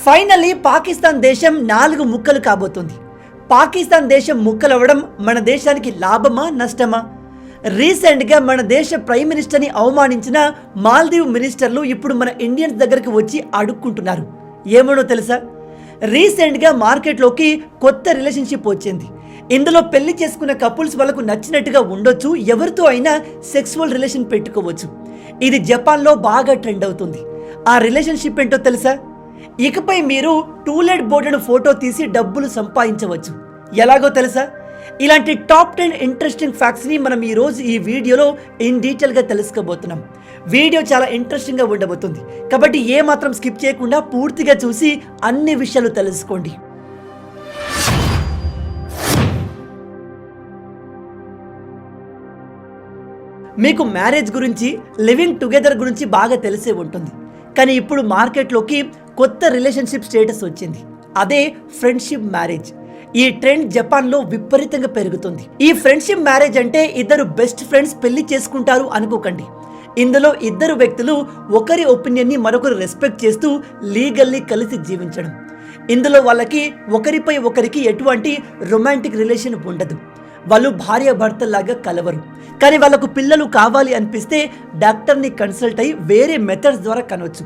Finally Pakistan దేశం 4 ముక్కలు కాబోతుంది. పాకిస్తాన్ దేశం ముక్కలవ్వడం మన దేశానికి లాభమా నష్టమా? రీసెంట్గా మన దేశ ప్రైమ్ మినిస్టర్ని అవమానించిన మాల్దీవ్ మినిస్టర్లు ఇప్పుడు మన ఇండియన్స్ దగ్గరికి వచ్చి అడుక్కుంటున్నారు. ఏమనో తెలుసా? రీసెంట్గా మార్కెట్లోకి కొత్త రిలేషన్షిప్ వచ్చింది. ఇందులో పెళ్లి చేసుకున్న కపుల్స్ వాళ్ళకు నచ్చినట్టుగా ఉండొచ్చు, ఎవరితో అయినా సెక్సువల్ రిలేషన్ పెట్టుకోవచ్చు. ఇది జపాన్లో బాగా ట్రెండ్ అవుతుంది. ఆ రిలేషన్షిప్ ఏంటో తెలుసా? ఇకపై మీరు టూలెట్ బోర్డును ఫోటో తీసి డబ్బులు సంపాదించవచ్చు. ఎలాగో తెలుసా? ఇలాంటి టాప్ 10 ఇంట్రెస్టింగ్ ఫ్యాక్ట్స్ని మనం ఈరోజు ఈ వీడియోలో ఇన్ డీటెయిల్గా తెలుసుకోబోతున్నాం. వీడియో చాలా ఇంట్రెస్టింగ్గా ఉండబోతుంది కాబట్టి ఏమాత్రం స్కిప్ చేయకుండా పూర్తిగా చూసి అన్ని విషయాలు తెలుసుకోండి. మీకు మ్యారేజ్ గురించి, లివింగ్ టుగెదర్ గురించి బాగా తెలిసే ఉంటుంది. కానీ ఇప్పుడు మార్కెట్లోకి కొత్త రిలేషన్షిప్ స్టేటస్ వచ్చింది. అదే ఫ్రెండ్షిప్ మ్యారేజ్. ఈ ట్రెండ్ జపాన్లో విపరీతంగా పెరుగుతుంది. ఈ ఫ్రెండ్షిప్ మ్యారేజ్ అంటే ఇద్దరు బెస్ట్ ఫ్రెండ్స్ పెళ్లి చేసుకుంటారు అనుకోకండి. ఇందులో ఇద్దరు వ్యక్తులు ఒకరి ఒపీనియన్ని మరొకరు రెస్పెక్ట్ చేస్తూ లీగల్లీ కలిసి జీవించడం. ఇందులో వాళ్ళకి ఒకరిపై ఒకరికి ఎటువంటి రొమాంటిక్ రిలేషన్ ఉండదు. వాళ్ళు భార్య భర్తలాగా కలవరు. కానీ వాళ్ళకు పిల్లలు కావాలి అనిపిస్తే డాక్టర్ని కన్సల్ట్ అయ్యి వేరే మెథడ్స్ ద్వారా కనవచ్చు.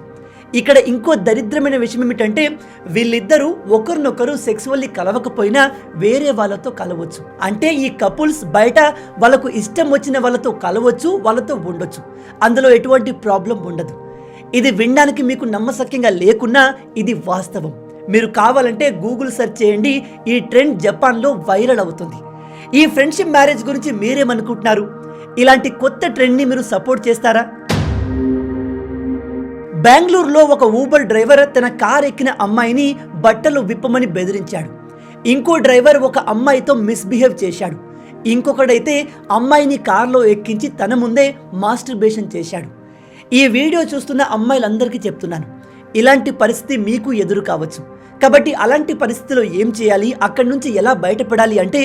ఇక్కడ ఇంకో దరిద్రమైన విషయం ఏమిటంటే వీళ్ళిద్దరూ ఒకరినొకరు సెక్సువల్లీ కలవకపోయినా వేరే వాళ్ళతో కలవచ్చు. అంటే ఈ కపుల్స్ బయట వాళ్ళకు ఇష్టం వచ్చిన వాళ్ళతో కలవచ్చు, వాళ్ళతో ఉండొచ్చు. అందులో ఎటువంటి ప్రాబ్లం ఉండదు. ఇది వినడానికి మీకు నమ్మశక్యంగా లేకున్నా ఇది వాస్తవం. మీరు కావాలంటే గూగుల్ సెర్చ్ చేయండి. ఈ ట్రెండ్ జపాన్లో వైరల్ అవుతుంది. ఈ ఫ్రెండ్షిప్ మ్యారేజ్ గురించి మీరేమనుకుంటున్నారు? ఇలాంటి కొత్త ట్రెండ్ని మీరు సపోర్ట్ చేస్తారా? బెంగళూరులో ఒక ఊబర్ డ్రైవర్ తన కార్ ఎక్కిన అమ్మాయిని బట్టలు విప్పమని బెదిరించాడు. ఇంకో డ్రైవర్ ఒక అమ్మాయితో మిస్బిహేవ్ చేశాడు. ఇంకొకడైతే అమ్మాయిని కార్లో ఎక్కించి తన ముందే మాస్టర్బేషన్ చేశాడు. ఈ వీడియో చూస్తున్న అమ్మాయిలందరికీ చెప్తున్నాను, ఇలాంటి పరిస్థితి మీకు ఎదురు కావచ్చు. కాబట్టి అలాంటి పరిస్థితిలో ఏం చేయాలి, అక్కడి నుంచి ఎలా బయటపడాలి అంటే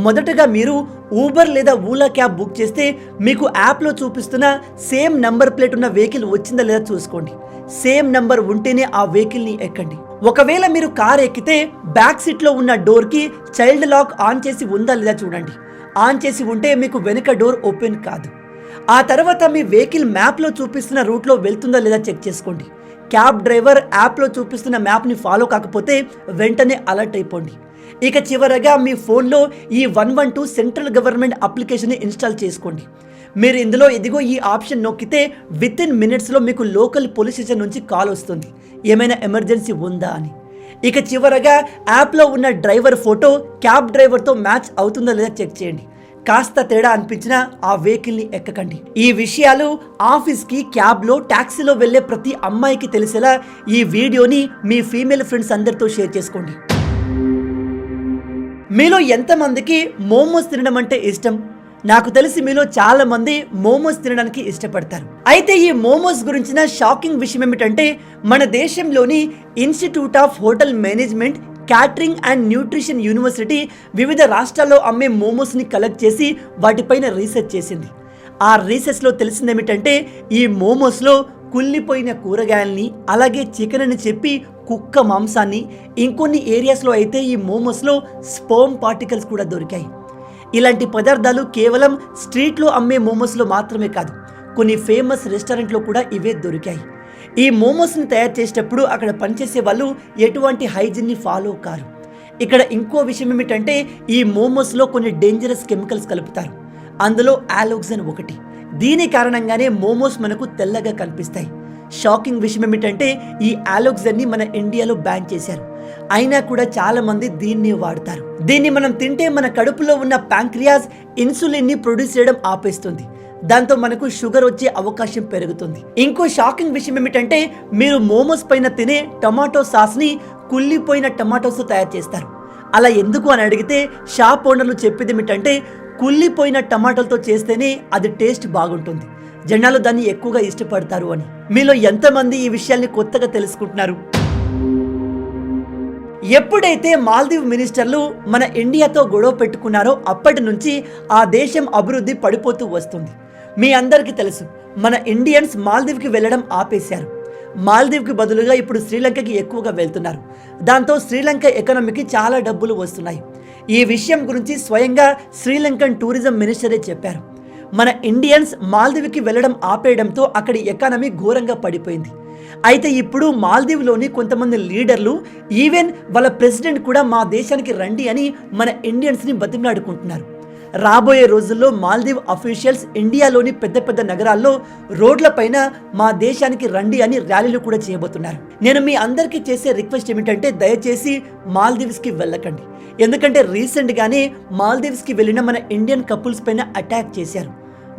మొదటగా మీరు ఊబర్ లేదా ఓలా క్యాబ్ బుక్ చేస్తే మీకు యాప్లో చూపిస్తున్న సేమ్ నంబర్ ప్లేట్ ఉన్న వెహికల్ వచ్చిందా లేదా చూసుకోండి. సేమ్ నంబర్ ఉంటేనే ఆ వెహికల్ని ఎక్కండి. ఒకవేళ మీరు కార్ ఎక్కితే బ్యాక్ సీట్లో ఉన్న డోర్కి చైల్డ్ లాక్ ఆన్ చేసి ఉందా లేదా చూడండి. ఆన్ చేసి ఉంటే మీకు వెనుక డోర్ ఓపెన్ కాదు. ఆ తర్వాత మీ వెహికల్ మ్యాప్లో చూపిస్తున్న రూట్లో వెళ్తుందా లేదా చెక్ చేసుకోండి. క్యాబ్ డ్రైవర్ యాప్లో చూపిస్తున్న మ్యాప్ని ఫాలో కాకపోతే వెంటనే అలర్ట్ అయిపోండి. ఇక చివరగా మీ ఫోన్లో ఈ 112 సెంట్రల్ గవర్నమెంట్ అప్లికేషన్ని ఇన్స్టాల్ చేసుకోండి. మీరు ఇందులో ఇదిగో ఈ ఆప్షన్ నొక్కితే విత్ ఇన్ మినిట్స్లో మీకు లోకల్ పోలీస్ స్టేషన్ నుంచి కాల్ వస్తుంది, ఏమైనా ఎమర్జెన్సీ ఉందా అని. ఇక చివరగా యాప్లో ఉన్న డ్రైవర్ ఫోటో క్యాబ్ డ్రైవర్తో మ్యాచ్ అవుతుందా లేదా చెక్ చేయండి. కాస్త తేడా అనిపించినా ఆ వెహికల్ని ఎక్కకండి. ఈ విషయాలు ఆఫీస్కి, క్యాబ్లో, ట్యాక్సీలో వెళ్ళే ప్రతి అమ్మాయికి తెలిసేలా ఈ వీడియోని మీ ఫీమేల్ ఫ్రెండ్స్ అందరితో షేర్ చేసుకోండి. మీలో ఎంతమందికి మోమోస్ తినడం అంటే ఇష్టం? నాకు తెలిసి మీలో చాలా మంది మోమోస్ తినడానికి ఇష్టపడతారు. అయితే ఈ మోమోస్ గురించిన షాకింగ్ విషయం ఏమిటంటే మన దేశంలోని institute of hotel management, catering and nutrition university వివిధ రాష్ట్రాల్లో అమ్మే మోమోస్ని కలెక్ట్ చేసి వాటిపైన రీసెర్చ్ చేసింది. ఆ రీసెర్చ్లో తెలిసింది ఏమిటంటే ఈ మోమోస్లో కుళ్ళిపోయిన కూరగాయల్ని, అలాగే చికెన్ అని చెప్పి కుక్క మాంసాన్ని, ఇంకొన్ని ఏరియాస్లో అయితే ఈ మోమోస్లో స్పర్మ్ పార్టికల్స్ కూడా దొరికాయి. ఇలాంటి పదార్థాలు కేవలం స్ట్రీట్లో అమ్మే మోమోస్లో మాత్రమే కాదు, కొన్ని ఫేమస్ రెస్టారెంట్లో కూడా ఇవే దొరికాయి. ఈ మోమోస్ని తయారు చేసేటప్పుడు అక్కడ పనిచేసే వాళ్ళు ఎటువంటి హైజీన్ని ఫాలో కారు. ఇక్కడ ఇంకో విషయం ఏమిటంటే ఈ మోమోస్లో కొన్ని డేంజరస్ కెమికల్స్ కలుపుతారు. అందులో ఆలోక్సన్ ఒకటి. దీని కారణంగానే మోమోస్ మనకు తెల్లగా కనిపిస్తాయి. షాకింగ్ విషయం ఏమిటంటే ఈ ఆలోక్సన్ని మన ఇండియాలో బ్యాన్ చేశారు. అయినా కూడా చాలా మంది దీన్ని వాడతారు. దీన్ని మనం తింటే మన కడుపులో ఉన్న ప్యాంక్రియాస్ ఇన్సులిన్ని ప్రొడ్యూస్ చేయడం ఆపేస్తుంది. దాంతో మనకు షుగర్ వచ్చే అవకాశం పెరుగుతుంది. ఇంకో షాకింగ్ విషయం ఏమిటంటే మీరు మోమోస్ పైన తినే టమాటో సాస్ని కుళ్ళిపోయిన టమాటోస్ తయారు చేస్తారు. అలా ఎందుకు అని అడిగితే షాప్ ఓనర్లు చెప్పేది ఏమిటంటే కుళ్ళిపోయిన టమాటోలతో చేస్తేనే అది టేస్ట్ బాగుంటుంది, జనాలు దాన్ని ఎక్కువగా ఇష్టపడతారు అని. మీలో ఎంతమంది ఈ విషయాల్ని కొత్తగా తెలుసుకుంటున్నారు? ఎప్పుడైతే మాల్దీవ్ మినిస్టర్లు మన ఇండియాతో గొడవ పెట్టుకున్నారో అప్పటి నుంచి ఆ దేశం అభివృద్ధి పడిపోతూ వస్తుంది. మీ అందరికీ తెలుసు, మన ఇండియన్స్ మాల్దీవ్కి వెళ్ళడం ఆపేశారు. మాల్దీవ్కి బదులుగా ఇప్పుడు శ్రీలంకకి ఎక్కువగా వెళ్తున్నారు. దాంతో శ్రీలంక ఎకానమీకి చాలా డబ్బులు వస్తున్నాయి. ఈ విషయం గురించి స్వయంగా శ్రీలంకన్ టూరిజం మినిస్టరే చెప్పారు. మన ఇండియన్స్ మాల్దీవ్కి వెళ్ళడం ఆపేయడంతో అక్కడి ఎకానమీ ఘోరంగా పడిపోయింది. అయితే ఇప్పుడు మాల్దీవ్లోని కొంతమంది లీడర్లు, ఈవెన్ వాళ్ళ ప్రెసిడెంట్ కూడా మా దేశానికి రండి అని మన ఇండియన్స్ని బతిమలాడుకుంటున్నారు. రాబోయే రోజుల్లో మాల్దీవ్ అఫీషియల్స్ ఇండియాలోని పెద్ద పెద్ద నగరాల్లో రోడ్లపైన మా దేశానికి రండి అని ర్యాలీలు కూడా చేయబోతున్నారు. నేను మీ అందరికీ చేసే రిక్వెస్ట్ ఏమిటంటే దయచేసి మాల్దీవ్స్కి వెళ్ళకండి. ఎందుకంటే రీసెంట్గానే మాల్దీవ్స్కి వెళ్ళిన మన ఇండియన్ కపుల్స్ పైన అటాక్ చేశారు.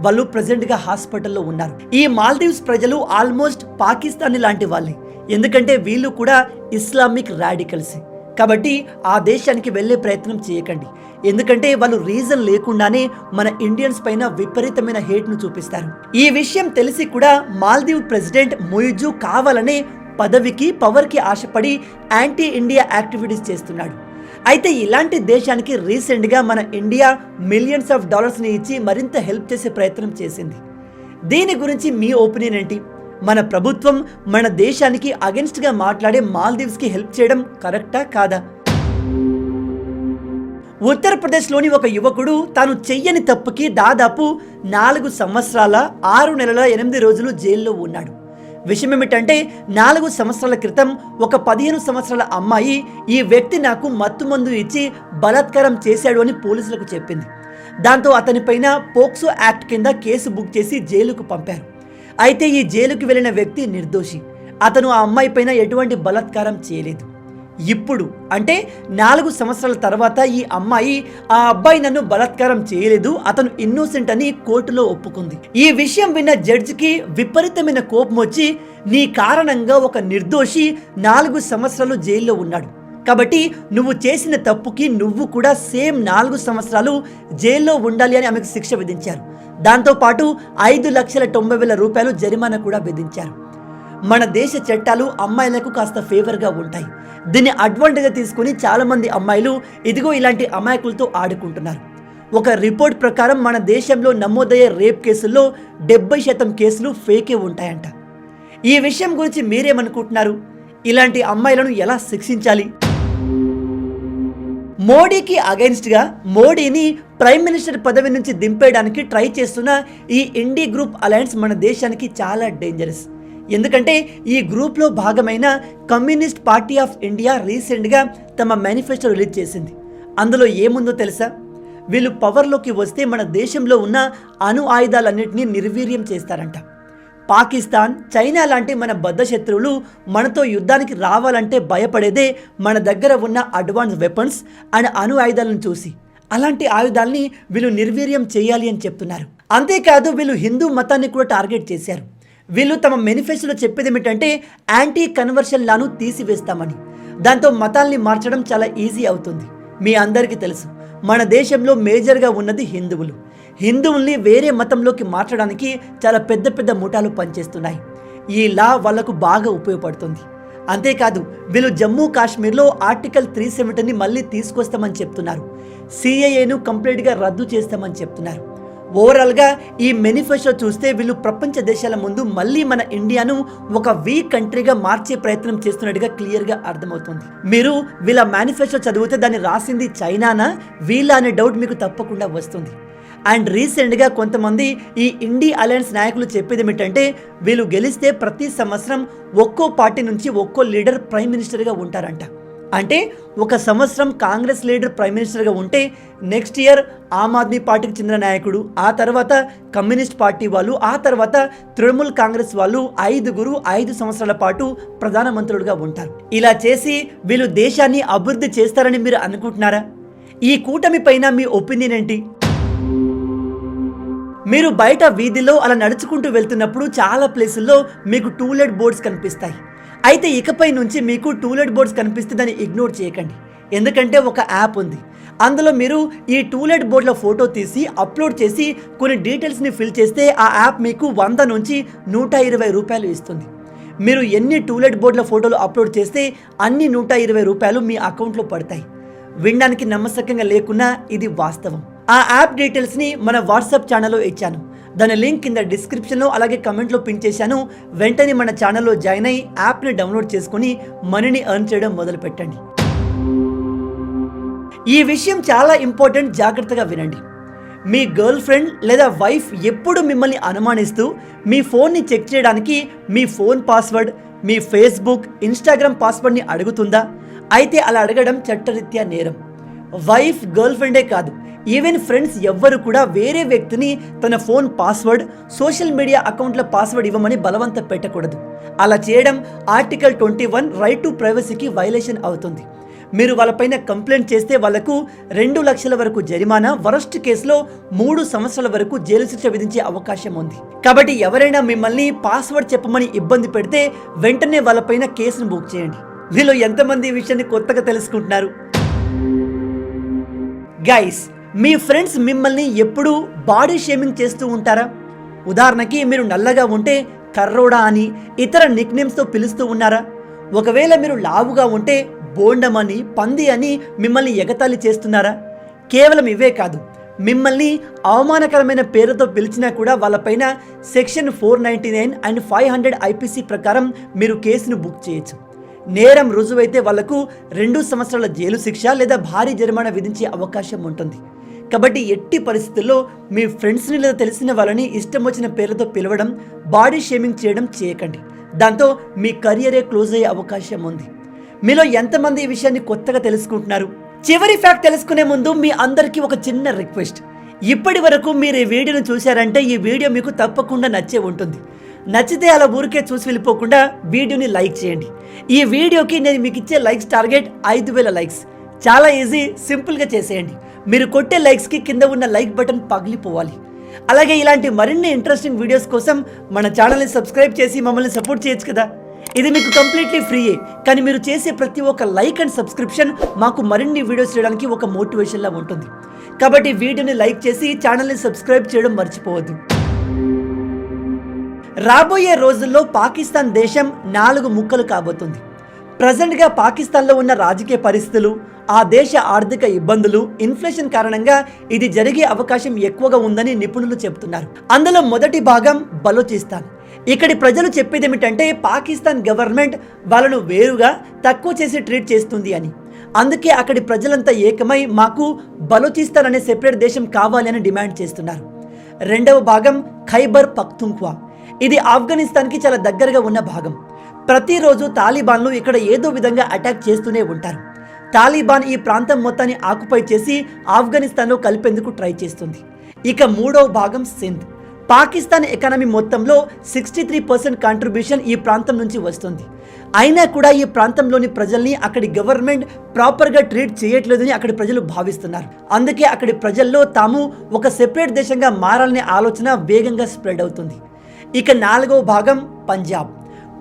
వాళ్ళు ప్రెజెంట్గా హాస్పిటల్లో ఉన్నారు. ఈ మాల్దీవ్స్ ప్రజలు ఆల్మోస్ట్ పాకిస్తాన్ లాంటి వాళ్ళే, ఎందుకంటే వీళ్ళు కూడా ఇస్లామిక్ రాడికల్స్. కాబట్టి ఆ దేశానికి వెళ్ళే ప్రయత్నం చేయకండి. ఎందుకంటే వాళ్ళు రీజన్ లేకుండానే మన ఇండియన్స్ పైన విపరీతమైన హేట్ను చూపిస్తారు. ఈ విషయం తెలిసి కూడా మాల్దీవ్ ప్రెసిడెంట్ ముయిజు కావాలనే పదవికి పవర్కి ఆశపడి యాంటీ ఇండియా యాక్టివిటీస్ చేస్తున్నాడు. అయితే ఇలాంటి దేశానికి రీసెంట్గా మన ఇండియా మిలియన్స్ ఆఫ్ డాలర్స్ని ఇచ్చి మరింత హెల్ప్ చేసే ప్రయత్నం చేసింది. దీని గురించి మీ ఒపీనియన్ ఏంటి? మన ప్రభుత్వం మన దేశానికి అగెన్స్ట్గా మాట్లాడే మాల్దీవ్స్కి హెల్ప్ చేయడం కరెక్టా కాదా? ఉత్తరప్రదేశ్లోని ఒక యువకుడు తాను చెయ్యని తప్పుకి దాదాపు 4 సంవత్సరాల 6 నెలల 8 రోజులు జైల్లో ఉన్నాడు. విషయం ఏమిటంటే 4 సంవత్సరాల క్రితం ఒక 15 సంవత్సరాల అమ్మాయి ఈ వ్యక్తి నాకు మత్తుమందు ఇచ్చి బలాత్కారం చేశాడు అని పోలీసులకు చెప్పింది. దాంతో అతనిపైన పోక్సో యాక్ట్ కింద కేసు బుక్ చేసి జైలుకు పంపారు. అయితే ఈ జైలుకి వెళ్ళిన వ్యక్తి నిర్దోషి. అతను ఆ అమ్మాయి పైన ఎటువంటి బలాత్కారం చేయలేదు. ఇప్పుడు అంటే 4 సంవత్సరాల తర్వాత ఈ అమ్మాయి ఆ అబ్బాయి నన్ను బలాత్కారం చేయలేదు, అతను ఇన్నోసెంట్ అని కోర్టులో ఒప్పుకుంది. ఈ విషయం విన్న జడ్జికి విపరీతమైన కోపం వచ్చి, నీ కారణంగా ఒక నిర్దోషి 4 సంవత్సరాలు జైల్లో ఉన్నాడు, కాబట్టి నువ్వు చేసిన తప్పుకి నువ్వు కూడా సేమ్ 4 సంవత్సరాలు జైల్లో ఉండాలి అని ఆమెకు శిక్ష విధించారు. దాంతోపాటు 5,90,000 రూపాయలు జరిమానా కూడా విధించారు. మన దేశ చట్టాలు అమ్మాయిలకు కాస్త ఫేవర్గా ఉంటాయి. దీన్ని అడ్వాంటేజ్గా తీసుకుని చాలామంది అమ్మాయిలు ఇదిగో ఇలాంటి అమాయకులతో ఆడుకుంటున్నారు. ఒక రిపోర్ట్ ప్రకారం మన దేశంలో నమోదయ్యే రేప్ కేసుల్లో 70% కేసులు ఫేకే ఉంటాయంట. ఈ విషయం గురించి మీరేమనుకుంటున్నారు? ఇలాంటి అమ్మాయిలను ఎలా శిక్షించాలి? మోడీకి అగైన్స్ట్గా మోడీని ప్రైమ్ మినిస్టర్ పదవి నుంచి దింపేయడానికి ట్రై చేస్తున్న ఈ ఇండి గ్రూప్ అలయన్స్ మన దేశానికి చాలా డేంజరస్. ఎందుకంటే ఈ గ్రూప్లో భాగమైన కమ్యూనిస్ట్ పార్టీ ఆఫ్ ఇండియా రీసెంట్గా తమ మేనిఫెస్టో రిలీజ్ చేసింది. అందులో ఏముందో తెలుసా? వీళ్ళు పవర్లోకి వస్తే మన దేశంలో ఉన్న అణు ఆయుధాలన్నింటినీ నిర్వీర్యం చేస్తారంట. పాకిస్తాన్, చైనా లాంటి మన బద్ధ శత్రువులు మనతో యుద్ధానికి రావాలంటే భయపడేదే మన దగ్గర ఉన్న అడ్వాన్స్ వెపన్స్ అండ్ అణు ఆయుధాలను చూసి. అలాంటి ఆయుధాలని వీళ్ళు నిర్వీర్యం చేయాలి అని చెప్తున్నారు. అంతేకాదు వీళ్ళు హిందూ మతాన్ని కూడా టార్గెట్ చేశారు. వీళ్ళు తమ మేనిఫెస్టోలో చెప్పేది ఏమిటంటే యాంటీ కన్వర్షన్ లాను తీసివేస్తామని. దాంతో మతాల్ని మార్చడం చాలా ఈజీ అవుతుంది. మీ అందరికీ తెలుసు మన దేశంలో మేజర్గా ఉన్నది హిందువులు. హిందువుల్ని వేరే మతంలోకి మార్చడానికి చాలా పెద్ద పెద్ద ముఠాలు పనిచేస్తున్నాయి. ఈ లా వాళ్లకు బాగా ఉపయోగపడుతుంది. అంతేకాదు వీళ్ళు జమ్మూ కాశ్మీర్లో ఆర్టికల్ 370ని మళ్ళీ తీసుకొస్తామని చెప్తున్నారు. సిఏఏను కంప్లీట్గా రద్దు చేస్తామని చెప్తున్నారు. ఓవరాల్గా ఈ మేనిఫెస్టో చూస్తే వీళ్ళు ప్రపంచ దేశాల ముందు మళ్ళీ మన ఇండియాను ఒక వీక్ కంట్రీగా మార్చే ప్రయత్నం చేస్తున్నట్టుగా క్లియర్గా అర్థమవుతుంది. మీరు వీళ్ళ మేనిఫెస్టో చదివితే దాన్ని రాసింది చైనానా వీళ్ళ అనే డౌట్ మీకు తప్పకుండా వస్తుంది. అండ్ రీసెంట్గా కొంతమంది ఈ ఇండి అలయన్స్ నాయకులు చెప్పేది ఏమిటంటే వీళ్ళు గెలిస్తే ప్రతి సంవత్సరం ఒక్కో పార్టీ నుంచి ఒక్కో లీడర్ ప్రైమ్ మినిస్టర్గా ఉంటారంట. అంటే ఒక సంవత్సరం కాంగ్రెస్ లీడర్ ప్రైమ్ మినిస్టర్గా ఉంటే నెక్స్ట్ ఇయర్ ఆమ్ ఆద్మీ పార్టీకి చెందిన నాయకుడు, ఆ తర్వాత కమ్యూనిస్ట్ పార్టీ వాళ్ళు, ఆ తర్వాత తృణమూల్ కాంగ్రెస్ వాళ్ళు 5 సంవత్సరాల పాటు ప్రధానమంత్రులుగా ఉంటారు. ఇలా చేసి వీళ్ళు దేశాన్ని అభివృద్ధి చేస్తారని మీరు అనుకుంటున్నారా? ఈ కూటమి పైన మీ ఒపీనియన్ ఏంటి? మీరు బయట వీధిలో అలా నడుచుకుంటూ వెళ్తున్నప్పుడు చాలా ప్లేసుల్లో మీకు టూలెట్ బోర్డ్స్ కనిపిస్తాయి. అయితే ఇకపై నుంచి మీకు టూలెట్ బోర్డ్స్ కనిపిస్తే దాన్ని ఇగ్నోర్ చేయకండి. ఎందుకంటే ఒక యాప్ ఉంది, అందులో మీరు ఈ టూలెట్ బోర్డుల ఫోటో తీసి అప్లోడ్ చేసి కొన్ని డీటెయిల్స్ని ఫిల్ చేస్తే ఆ యాప్ మీకు 100 నుంచి 120 రూపాయలు ఇస్తుంది. మీరు ఎన్ని టూలెట్ బోర్డుల ఫోటోలు అప్లోడ్ చేస్తే అన్ని 120 రూపాయలు మీ అకౌంట్లో పడతాయి. వినడానికి నమ్మసకంగా లేకున్నా ఇది వాస్తవం. ఆ యాప్ డీటెయిల్స్ని మన వాట్సాప్ ఛానల్లో ఇచ్చాను. దాని లింక్ కింద డిస్క్రిప్షన్లో అలాగే కమెంట్లో పిన్ చేశాను. వెంటనే మన ఛానల్లో జాయిన్ అయ్యి యాప్ని డౌన్లోడ్ చేసుకుని మనీని ఎర్న్ చేయడం మొదలు పెట్టండి. ఈ విషయం చాలా ఇంపార్టెంట్, జాగ్రత్తగా వినండి. మీ గర్ల్ ఫ్రెండ్ లేదా వైఫ్ ఎప్పుడు మిమ్మల్ని అనుమానిస్తూ మీ ఫోన్ని చెక్ చేయడానికి మీ ఫోన్ పాస్వర్డ్, మీ ఫేస్బుక్, ఇన్స్టాగ్రామ్ పాస్వర్డ్ని అడుగుతుందా? అయితే అలా అడగడం చట్టరీత్యా నేరం. వైఫ్, గర్ల్ ఫ్రెండే కాదు, ఈవెన్ ఫ్రెండ్స్ ఎవ్వరు కూడా వేరే వ్యక్తిని తన ఫోన్ పాస్వర్డ్, సోషల్ మీడియా అకౌంట్ల పాస్వర్డ్ ఇవ్వమని బలవంత పెట్టకూడదు. అలా చేయడం ఆర్టికల్ 21 రైట్ టు ప్రైవసీకి వైలేషన్ అవుతుంది. మీరు వాళ్ళపైన కంప్లైంట్ చేస్తే వాళ్లకు 2 లక్షల వరకు జరిమానా, వరస్ట్ కేసులో 3 సంవత్సరాల వరకు జైలు శిక్ష విధించే అవకాశం ఉంది. కాబట్టి ఎవరైనా మిమ్మల్ని పాస్వర్డ్ చెప్పమని ఇబ్బంది పెడితే వెంటనే వాళ్ళపైన కేసును బుక్ చేయండి. మీలో ఎంతమంది ఈ విషయాన్ని కొత్తగా తెలుసుకుంటున్నారు? గైస్, మీ ఫ్రెండ్స్ మిమ్మల్ని ఎప్పుడూ బాడీ షేమింగ్ చేస్తూ ఉంటారా? ఉదాహరణకి మీరు నల్లగా ఉంటే కర్రోడా అని, ఇతర నిక్ నేమ్స్తో పిలుస్తూ ఉన్నారా? ఒకవేళ మీరు లావుగా ఉంటే బోండమని, పంది అని మిమ్మల్ని ఎగతాళి చేస్తున్నారా? కేవలం ఇవే కాదు, మిమ్మల్ని అవమానకరమైన పేరుతో పిలిచినా కూడా వాళ్ళపైన సెక్షన్ 499 అండ్ 500 ఐపీసీ ప్రకారం మీరు కేసును బుక్ చేయొచ్చు. నేరం రుజువైతే వాళ్లకు 2 సంవత్సరాల జైలు శిక్ష లేదా భారీ జరిమానా విధించే అవకాశం ఉంటుంది. కాబట్టి ఎట్టి పరిస్థితుల్లో మీ ఫ్రెండ్స్ని లేదా తెలిసిన వాళ్ళని ఇష్టం వచ్చిన పేర్లతో పిలవడం, బాడీ షేమింగ్ చేయడం చేయకండి. దాంతో మీ కెరియరే క్లోజ్ అయ్యే అవకాశం ఉంది. మీలో ఎంతమంది ఈ విషయాన్ని కొత్తగా తెలుసుకుంటున్నారు? చివరి ఫ్యాక్ట్ తెలుసుకునే ముందు మీ అందరికీ ఒక చిన్న రిక్వెస్ట్. ఇప్పటి వరకు మీరు ఈ వీడియోను చూశారంటే ఈ వీడియో మీకు తప్పకుండా నచ్చే ఉంటుంది. నచ్చితే అలా ఊరికే చూసి వెళ్ళిపోకుండా వీడియోని లైక్ చేయండి. ఈ వీడియోకి నేను మీకు ఇచ్చే లైక్స్ టార్గెట్ 5000 లైక్స్. చాలా ఈజీ, సింపుల్గా చేసేయండి. మీరు కొట్టే లైక్స్కి కింద ఉన్న లైక్ బటన్ పగిలిపోవాలి. అలాగే ఇలాంటి మరిన్ని ఇంట్రెస్టింగ్ వీడియోస్ కోసం మన ఛానల్ని సబ్స్క్రైబ్ చేసి మమ్మల్ని సపోర్ట్ చేయొచ్చు కదా. ఇది మీకు కంప్లీట్లీ ఫ్రీయే, కానీ మీరు చేసే ప్రతి ఒక్క లైక్ అండ్ సబ్స్క్రిప్షన్ మాకు మరిన్ని వీడియోస్ చేయడానికి ఒక మోటివేషన్లా ఉంటుంది. కాబట్టి వీడియోని లైక్ చేసి ఛానల్ని సబ్స్క్రైబ్ చేయడం మర్చిపోవద్దు. రాబోయే రోజుల్లో పాకిస్తాన్ దేశం 4 ముక్కలు కాబోతుంది. ప్రజెంట్గా పాకిస్తాన్లో ఉన్న రాజకీయ పరిస్థితులు, ఆ దేశ ఆర్థిక ఇబ్బందులు, ఇన్ఫ్లేషన్ కారణంగా ఇది జరిగే అవకాశం ఎక్కువగా ఉందని నిపుణులు చెబుతున్నారు. అందులో మొదటి భాగం బలూచిస్తాన్. ఇక్కడి ప్రజలు చెప్పేది ఏమిటంటే పాకిస్తాన్ గవర్నమెంట్ వాళ్ళను వేరుగా తక్కువ చేసి ట్రీట్ చేస్తుంది అని. అందుకే అక్కడి ప్రజలంతా ఏకమై మాకు బలూచిస్తాన్ అనే సెపరేట్ దేశం కావాలి అని డిమాండ్ చేస్తున్నారు. రెండవ భాగం ఖైబర్ పఖ్తూన్ఖ్వా. ఇది ఆఫ్ఘనిస్తాన్కి చాలా దగ్గరగా ఉన్న భాగం. ప్రతిరోజు తాలిబాన్లు ఇక్కడ ఏదో విధంగా అటాక్ చేస్తూనే ఉంటారు. తాలిబాన్ ఈ ప్రాంతం మొత్తాన్ని ఆక్యుపై చేసి ఆఫ్ఘనిస్తాన్లో కలిపేందుకు ట్రై చేస్తుంది. ఇక మూడవ భాగం సింధ్. పాకిస్తాన్ ఎకానమీ మొత్తంలో 63% కాంట్రిబ్యూషన్ ఈ ప్రాంతం నుంచి వస్తుంది. అయినా కూడా ఈ ప్రాంతంలోని ప్రజల్ని అక్కడి గవర్నమెంట్ ప్రాపర్గా ట్రీట్ చేయట్లేదని అక్కడి ప్రజలు భావిస్తున్నారు. అందుకే అక్కడి ప్రజల్లో తాము ఒక సెపరేట్ దేశంగా మారాలనే ఆలోచన వేగంగా స్ప్రెడ్ అవుతుంది. ఇక 4వ భాగం పంజాబ్.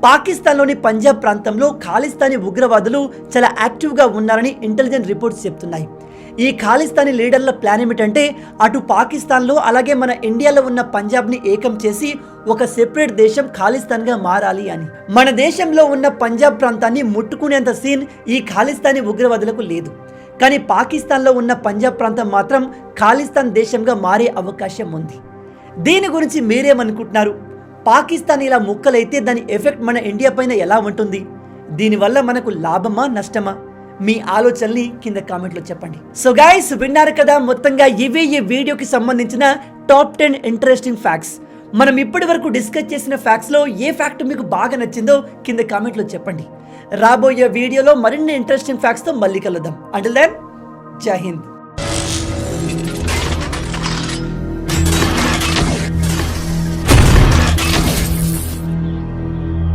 పాకిస్తాన్లోని పంజాబ్ ప్రాంతంలో ఖాలిస్తానీ ఉగ్రవాదులు చాలా యాక్టివ్గా ఉన్నారని ఇంటెలిజెన్స్ రిపోర్ట్స్ చెప్తున్నాయి. ఈ ఖాలిస్తానీ లీడర్ల ప్లాన్ ఏమిటంటే అటు పాకిస్తాన్లో అలాగే మన ఇండియాలో ఉన్న పంజాబ్ని ఏకం చేసి ఒక సెపరేట్ దేశం ఖాలిస్తాన్గా మారాలి అని. మన దేశంలో ఉన్న పంజాబ్ ప్రాంతాన్ని ముట్టుకునేంత సీన్ ఈ ఖాలిస్తానీ ఉగ్రవాదులకు లేదు. కానీ పాకిస్తాన్లో ఉన్న పంజాబ్ ప్రాంతం మాత్రం ఖాలిస్తాన్ దేశంగా మారే అవకాశం ఉంది. దీని గురించి మీరేమనుకుంటున్నారు? పాకిస్తాన్ ఇలా ముక్కలైతే దాని ఎఫెక్ట్ మన ఇండియా పైన ఎలా ఉంటుంది? దీనివల్ల మనకు లాభమా నష్టమా? మీ ఆలోచనల్ని కింద కామెంట్లో చెప్పండి. సో గైస్, విన్నారు కదా, మొత్తంగా ఇవే ఈ వీడియోకి సంబంధించిన టాప్ 10 ఇంట్రెస్టింగ్ ఫ్యాక్ట్స్. మనం ఇప్పటి వరకు డిస్కస్ చేసిన ఫ్యాక్ట్స్లో ఏ ఫ్యాక్ట్ మీకు బాగా నచ్చిందో కింద కామెంట్లో చెప్పండి. రాబోయే వీడియోలో మరిన్ని ఇంట్రెస్టింగ్ ఫ్యాక్ట్స్తో మళ్ళీ కలుద్దాం. అంటిల్ దెన్, జై హింద్.